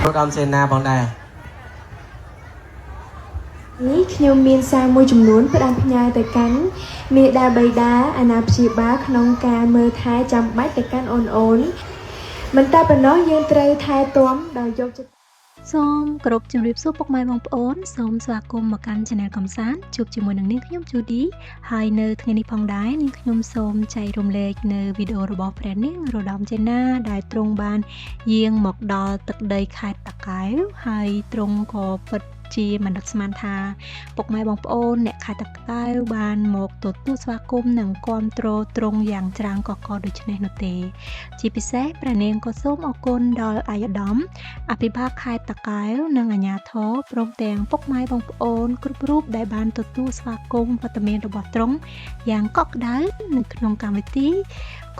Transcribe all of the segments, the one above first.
รถออมเซนนาบองได้នេះខ្ញុំមានសារមួយចំនួនផ្ដាំផ្ញើទៅកាន់មេដាបៃតាអាណាព្យាបាលក្នុងការមើលថែចាំបាច់ទៅកាន់អូនមិនតែប៉ុណ្ណោះយើងត្រូវថែទាំដោយយកចិត្តសូមគោរពជំរាបសួរពុកម៉ែបងប្អូនសូមស្វាគមន៍មកកាន់ Channel កំសាន្តជួបជាមួយនឹងនាងខ្ញុំជូឌីហើយនៅថ្ងៃនេះផងដែរនាងខ្ញុំសូមចែករំលែកនៅវីដេអូរបស់ព្រះនាងរតមចេណាដែលទ្រង់បានយាងមកដល់ទឹកដីខេត្តតាកែវហើយទ្រង់ក៏ពិតជាមិននឹកស្មានថាពុកម៉ែបងប្អូនអ្នកខេត្តតាកែវបានមកទទួលស្វាគមន៍និងគាំទ្រទ្រង់យ៉ាងច្រើនកកដូច្នេះនោះទេជាពិសេសព្រះនាងក៏សូមអរគុណដល់អាយដាមអភិបាលខេត្តតាកែវនិងអាជ្ញាធរព្រមទាំងពុកម៉ែបងប្អូនគ្រប់រូបដែលបានទទួលស្វាគមន៍វត្តមានរបស់ទ្រង់យ៉ាងកក់ក្ដៅនៅក្នុងកម្មវិធី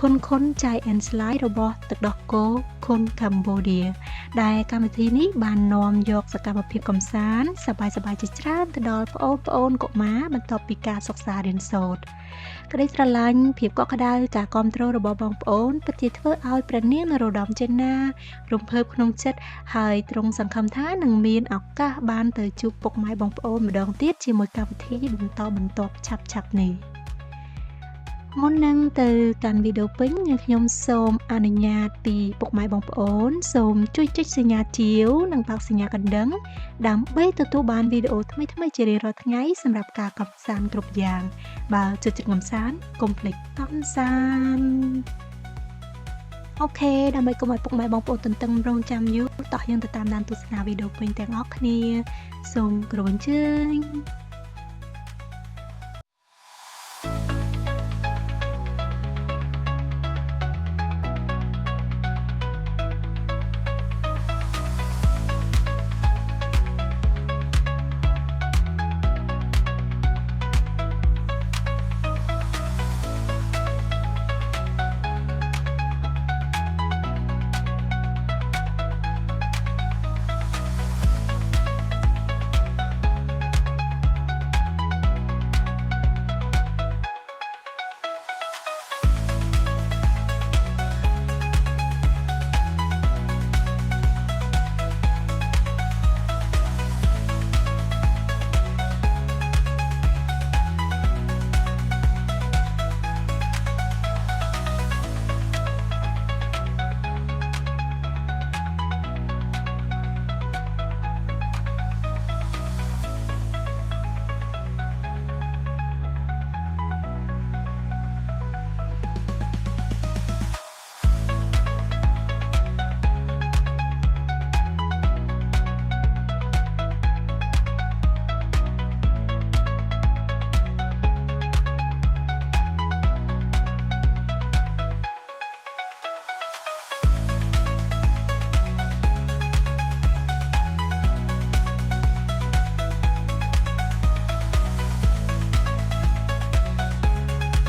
គុនចៃអែនស្លាយរបស់ទឹកដោះគោគុនកម្ពុជាដែលកម្មវិធីនេះបាននាំយកសកម្មភាពកម្សាន្តសប្បាយៗជាច្រើនទៅដល់ប្អូនកុមារបន្ទាប់ពីការសិក្សារៀនសូត្រក្តីស្រឡាញ់ភាពកក់ក្ដៅការគាំទ្ររបស់បងប្អូនពិតជាធ្វើឲ្យព្រះនាងនរោត្តមចេណារំភើបក្នុងចិត្តហើយទ្រង់សង្ឃឹមថានឹងមានឱកាសបានទៅជួបពុកម៉ែបងប្អូនម្ដងទៀតជាមួយកម្មវិធីបន្តឆាប់នេះមុននឹងទៅកាន់វីដេអូពេញខ្ញុំសូមអនុញ្ញាតពីពុកម៉ែបងប្អូនសូមជួយចុចសញ្ញាជាវនិងបើកសញ្ញាកណ្ដឹងដើម្បីទទួលបានវីដេអូថ្មីជារៀងរាល់ថ្ងៃសម្រាប់ការកម្សាន្តគ្រប់យ៉ាងបើចូលចិត្តកម្សាន្តកុំភ្លេចកម្សាន្តអូខេដើម្បីកុំឲ្យពុកម៉ែបងប្អូនទន្ទឹងរង់ចាំយូរតោះយើងទៅតាមដានទស្សនាវីដេអូពេញទាំងអស់គ្នាសូមគោរពអញ្ជើញ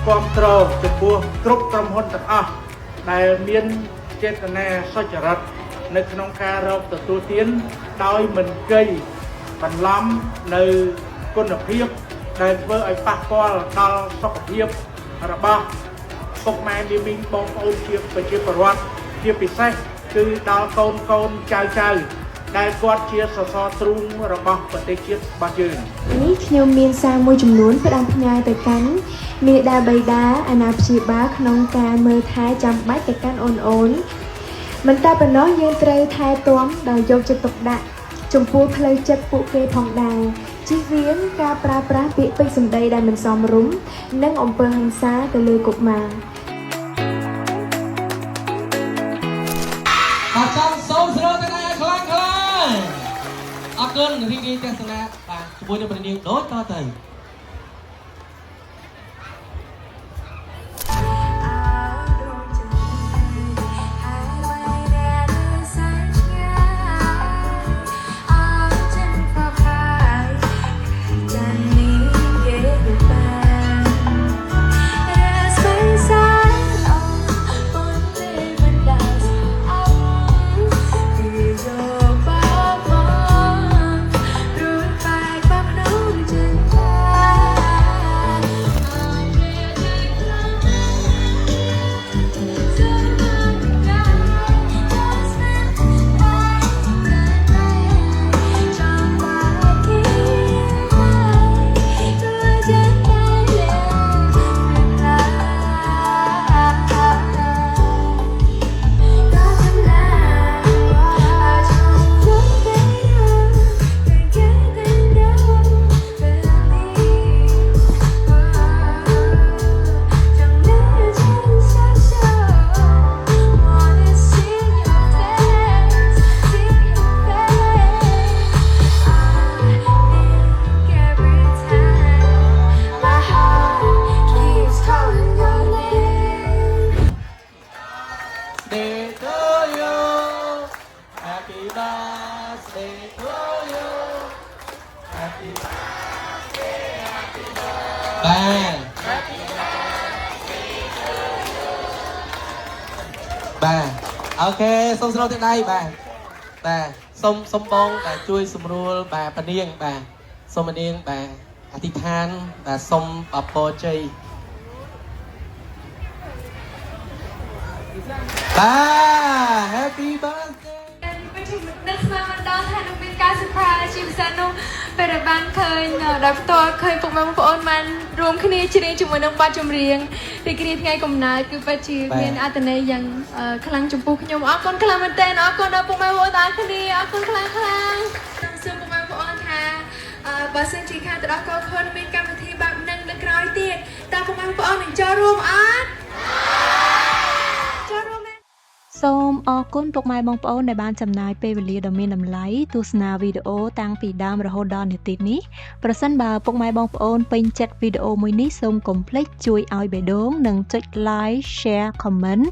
គាំទ្រចំពោះគ្រប់ក្រុមហ៊ុនទាំងអស់ដែលមានចេតនាសុចរិតនៅក្នុងការរកទទួលទានដោយមិនកេងបន្លំនៅគុណភាពដែលធ្វើឲ្យប៉ះពាល់ដល់សុខភាពរបស់ពុកម៉ែមីមីងបងប្អូនជាប្រជាពលរដ្ឋជាពិសេសគឺដល់កូនចៅដែលគាត់ជាសសរទ្រូងរបស់ប្រទេសជាតិរបស់យើងនេះខ្ញុំមានសារមួយចំនួនផ្ដាំផ្ញើទៅកាន់មេដាបៃតាអាណាព្យាបាលក្នុងការមើលថែចាំបាច់ទៅកាន់អូនមិនតែប៉ុណ្ណោះយើងត្រូវថែទាំដោយយកចិត្តទុកដាក់ចំពោះផ្លូវចិត្តពួកគេផងដែរជៀសវាងការប្រើប្រាស់ពាក្យពេចន៍សម្ដីដែលមិនសមរម្យនិងអំពើហិង្សាទៅលើកុមារបាទចាំសូមស្រួលទាំងឡាយខ្លាំងអរគុណរីករាយទស្សនាបាទជាមួយនឹងព្រះនាងដូចតទៅ birthday to you Happy birthday Happy birthday បាទអូខេសូមស្នូទឹកដៃបាទសូមបងដែលជួយសម្រួលបាទពនាងបាទសូមពនាងបាទអធិដ្ឋានបាទសូមអបអរជ័យបាទ Happy birthday ពេលជំនឹកស្មានមិនដល់ថានឹងមានការ surprise ជាពិសេសនោះពេលដែលបានឃើញដោយផ្ទាល់ឃើញពុកម៉ែបងប្អូនបានរួមគ្នាច្រៀងជាមួយនឹងបទចម្រៀងពីគ្រាថ្ងៃកំណើតគឺពិតជាមានអត្ថន័យយ៉ាងខ្លាំងចំពោះខ្ញុំអរគុណខ្លាំងមែនទែនអរគុណដល់ពុកម៉ែបងប្អូនទាំងគ្នាអរគុណខ្លាំងខ្ញុំសូមពុកម៉ែបងប្អូនថាបើសិនជាខាងទៅដល់កូនខ្លួនមានកម្មវិធីបែបហ្នឹងនៅក្រោយទៀតតើពុកម៉ែបងប្អូននឹងចូលរួមអត់ចូលរួម សូមអរគុណពុកម៉ែបងប្អូនដែលបានចំណាយពេលវេលាដ៏មានតម្លៃទស្សនាវីដេអូតាំងពីដើមរហូតដល់នាទីនេះប្រសិនបើពុកម៉ែបងប្អូនពេញចិត្តវីដេអូមួយនេះសូមកុំភ្លេចជួយឲ្យបេះដូងនិងចុច like share comment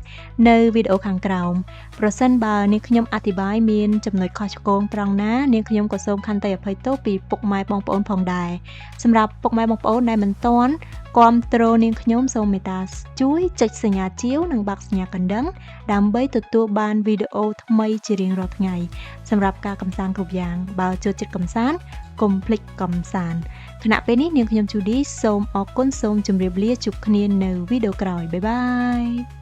នៅវីដេអូខាងក្រោមប្រសិនបើនាងខ្ញុំអធិប្បាយមានចំណុចខុសឆ្គងត្រង់ណានាងខ្ញុំក៏សូមខន្តីអភ័យទោសពីពុកម៉ែបងប្អូនផងដែរសម្រាប់ពុកម៉ែបងប្អូនដែលមិនទាន់គាំទ្រនាងខ្ញុំសូមមេត្តាជួយចុចសញ្ញាជាវនិងបាក់សញ្ញាកណ្ដឹងដើម្បីទទួលបានវីដេអូថ្មីជារៀងរាល់ថ្ងៃសម្រាប់ការកម្សាន្តគ្រប់យ៉ាងបើចូលចិត្តកម្សាន្តកុំភ្លេចកម្សាន្តខណៈពេលនេះនាងខ្ញុំ Judy សូមអរគុណសូមជម្រាបលាជួបគ្នានៅវីដេអូក្រោយបាយបាយ